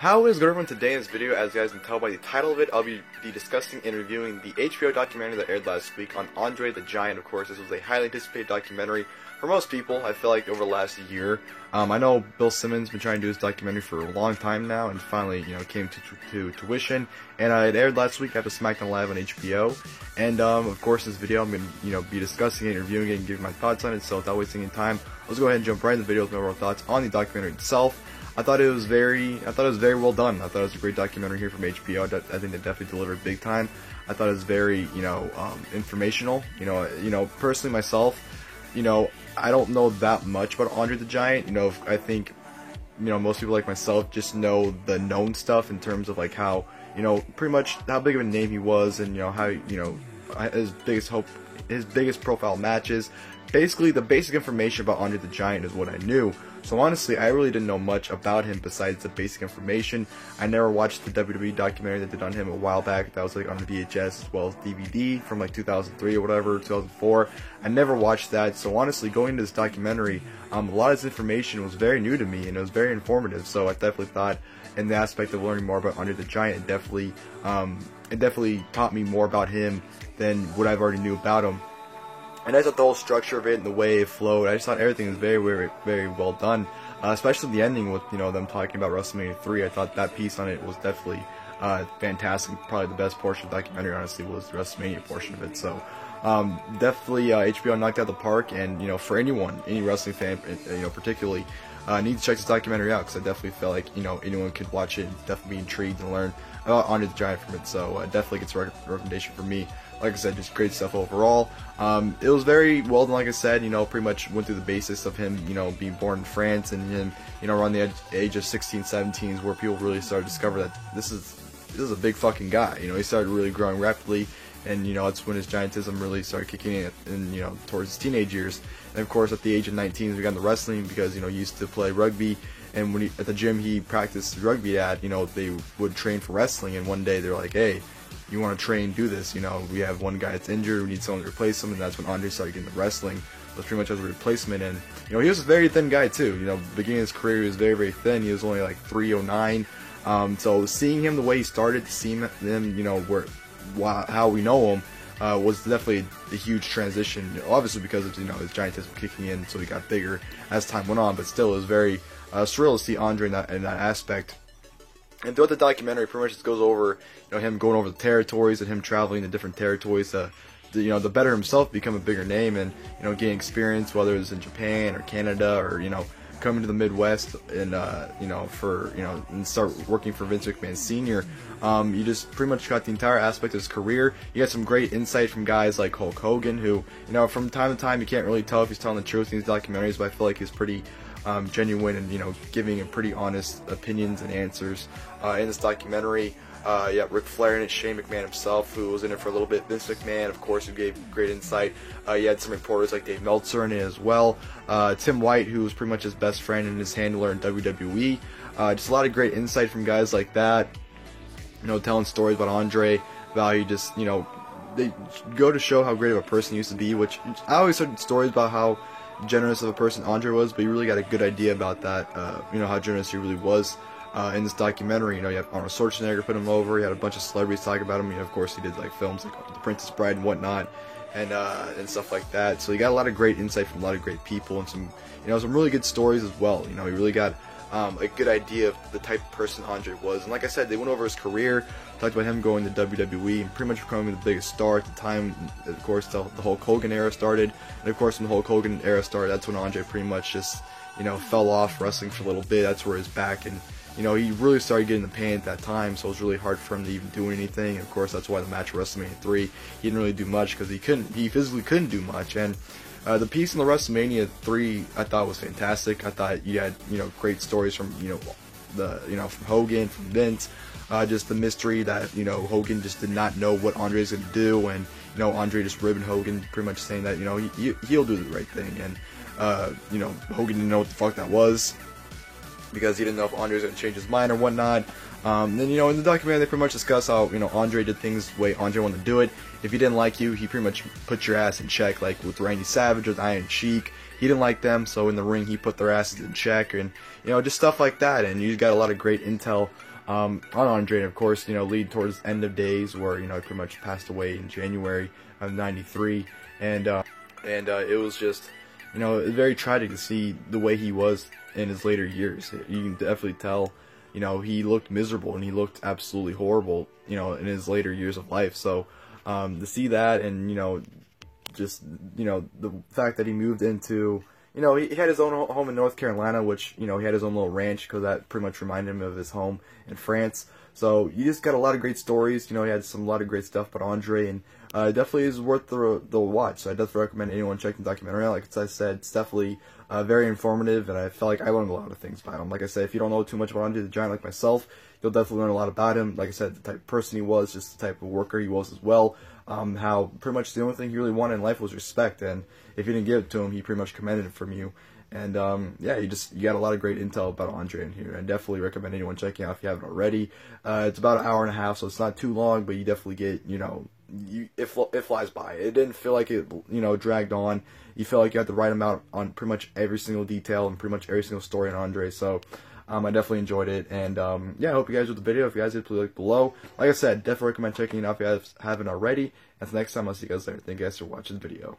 How is everyone today in this video? As you guys can tell by the title of it, I'll be discussing and reviewing the HBO documentary that aired last week on Andre the Giant. Of course, this was a highly anticipated documentary for most people, I feel like, over the last year. I know Bill Simmons has been trying to do this documentary for a long time now, and finally, came to fruition. And it aired last week after SmackDown Live on HBO. And of course, this video I'm going to be discussing it, reviewing it, and giving my thoughts on it. So without wasting any time, let's go ahead and jump right into the video with my overall thoughts on the documentary itself. I thought it was very well done. I thought it was a great documentary here from HBO. I think they definitely delivered big time. I thought it was very, informational. Personally myself, I don't know that much about Andre the Giant. I think, most people like myself just know the known stuff in terms of like how, pretty much how big of a name he was, and how, his biggest profile matches. Basically, the basic information about Andre the Giant is what I knew. So honestly, I really didn't know much about him besides the basic information. I never watched the WWE documentary they did on him a while back. That was like on VHS as well as DVD from like 2003 or whatever, 2004. I never watched that. So honestly, going into this documentary, a lot of this information was very new to me and it was very informative. So I definitely thought, in the aspect of learning more about Andre the Giant, it definitely taught me more about him than what I've already knew about him. And I thought the whole structure of it and the way it flowed, I just thought everything was very, very, very well done. Especially the ending with, them talking about WrestleMania 3. I thought that piece on it was definitely fantastic. Probably the best portion of the documentary, honestly, was the WrestleMania portion of it. So, definitely HBO knocked out the park. And, for anyone, any wrestling fan, particularly, need to check this documentary out, because I definitely feel like, anyone could watch it and definitely be intrigued and learn about Andre the Giant from it. So, definitely gets a recommendation for me. Like I said, just great stuff overall. It was very well done, like I said, pretty much went through the basis of him, being born in France, and him, around the age of 16, 17 is where people really started to discover that this is a big fucking guy. He started really growing rapidly, and, that's when his giantism really started kicking in, and, towards his teenage years. And of course, at the age of 19, he got into wrestling because, he used to play rugby, and when at the gym he practiced rugby at, they would train for wrestling, and one day they're like, hey, you want to train, do this, we have one guy that's injured, we need someone to replace him, and that's when Andre started getting into wrestling. It was pretty much as a replacement, and, he was a very thin guy too, beginning of his career he was very, very thin, he was only like 309, so seeing him the way he started, to see him, how we know him, was definitely a huge transition, obviously because of, his giantism kicking in, so he got bigger as time went on, but still it was very surreal to see Andre in that aspect. And throughout the documentary, pretty much just goes over, him going over the territories and him traveling to different territories to better himself, become a bigger name, and, gain experience, whether it's in Japan or Canada or, coming to the Midwest and, and start working for Vince McMahon Sr. You just pretty much got the entire aspect of his career. You got some great insight from guys like Hulk Hogan, who, from time to time you can't really tell if he's telling the truth in these documentaries, but I feel like he's pretty genuine and, giving pretty honest opinions and answers in this documentary. Ric Flair in it, Shane McMahon himself, who was in it for a little bit, Vince McMahon, of course, who gave great insight. You had some reporters like Dave Meltzer in it as well. Tim White, who was pretty much his best friend and his handler in WWE. Just a lot of great insight from guys like that, telling stories about Andre, about how he just, they go to show how great of a person he used to be, which I always heard stories about how generous of a person Andre was, but you really got a good idea about that, how generous he really was in this documentary. You have Arnold Schwarzenegger put him over, you had a bunch of celebrities talk about him, of course he did like films like The Princess Bride and whatnot, and stuff like that, so you got a lot of great insight from a lot of great people, and some, some really good stories as well. You really got a good idea of the type of person Andre was, and like I said, they went over his career, talked about him going to WWE and pretty much becoming the biggest star at the time. Of course, the Hulk Hogan era started, and of course when the Hulk Hogan era started, that's when Andre pretty much just, fell off wrestling for a little bit. That's where his back and, he really started getting the pain at that time, so it was really hard for him to even do anything. And of course, that's why the match at WrestleMania 3, he didn't really do much, because he physically couldn't do much. And the piece in the WrestleMania 3, I thought was fantastic. I thought you had, great stories from, from Hogan, from Vince, just the mystery that, Hogan just did not know what Andre's going to do, and, Andre just ribbing Hogan, pretty much saying that, he'll do the right thing, and, Hogan didn't know what the fuck that was, because he didn't know if Andre was going to change his mind or whatnot. Then, in the documentary, they pretty much discuss how, Andre did things the way Andre wanted to do it. If he didn't like you, he pretty much put your ass in check, like with Randy Savage, with Iron Sheik. He didn't like them, so in the ring, he put their asses in check, and, just stuff like that. And you got a lot of great intel on Andre, and of course, lead towards end of days where, he pretty much passed away in January of '93, and it was just, very tragic to see the way he was in his later years. You can definitely tell, he looked miserable and he looked absolutely horrible, in his later years of life. So, to see that, and, just, the fact that he moved into, he had his own home in North Carolina, which, he had his own little ranch, because that pretty much reminded him of his home in France. So you just got a lot of great stories. He had a lot of great stuff about Andre, and definitely is worth the watch. So I definitely recommend anyone checking the documentary out. Like I said, it's definitely very informative, and I felt like I learned a lot of things about him. Like I said, if you don't know too much about Andre the Giant like myself, you'll definitely learn a lot about him. Like I said, the type of person he was, just the type of worker he was as well. How pretty much the only thing he really wanted in life was respect, and if you didn't give it to him, he pretty much commanded it from you. And yeah, you got a lot of great intel about Andre in here. I definitely recommend anyone checking out if you haven't already. It's about an hour and a half, so it's not too long, but you definitely get, it flies by. It didn't feel like it, dragged on. You feel like you had the right amount on pretty much every single detail and pretty much every single story in Andre. So I definitely enjoyed it, and yeah, I hope you guys enjoyed the video. If you guys did, please like below. Like I said, definitely recommend checking it out if you haven't already. And until next time, I'll see you guys later. Thank you guys for watching the video.